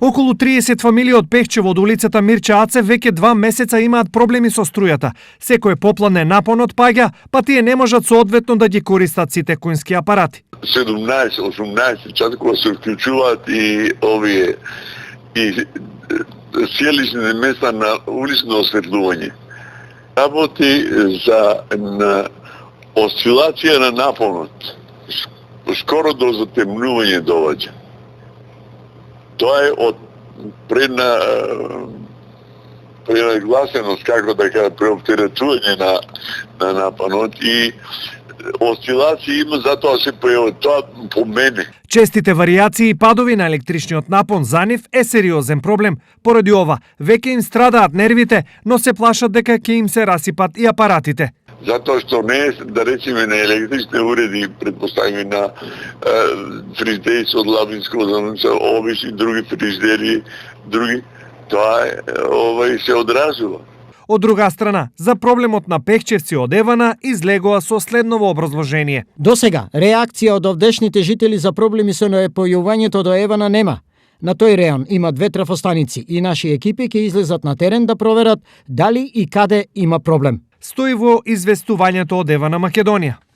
Околу 30 фамилии од Пехчево од улицата Мирче Аце веќе 2 месеца имаат проблеми со струјата. Секој попладне напонот паѓа, па тие не можат соодветно да ги користат сите кујнски апарати. 17-18 часа кога се вклучуваат и овие и селищните места на улично осветлување. Работи за осцилација на напонот. Скоро до затемнување доваѓа. Тоа е од пренагласеност, како да кажа, преоптеретување на напонот и осцилации има, затоа се појава тоа по мене. Честите варијации и падови на електричниот напон за нив е сериозен проблем. Поради ова, веќе им страдаат нервите, но се плашат дека ќе им се расипат и апаратите. Затоа што не е, да речеме, на електрични уреди, предпоставими на фриждери од Лабинско, обични други фриждери, тоа се одразува. Од друга страна, за проблемот на Пехчевци од Евана излегува со следново образложение. До сега, реакција од овдешните жители за проблеми со напојувањето до Евана нема. На тој реон има 2 трафостаници и наши екипи ќе излезат на терен да проверат дали и каде има проблем. Стои во известувањето од Евана Македонија.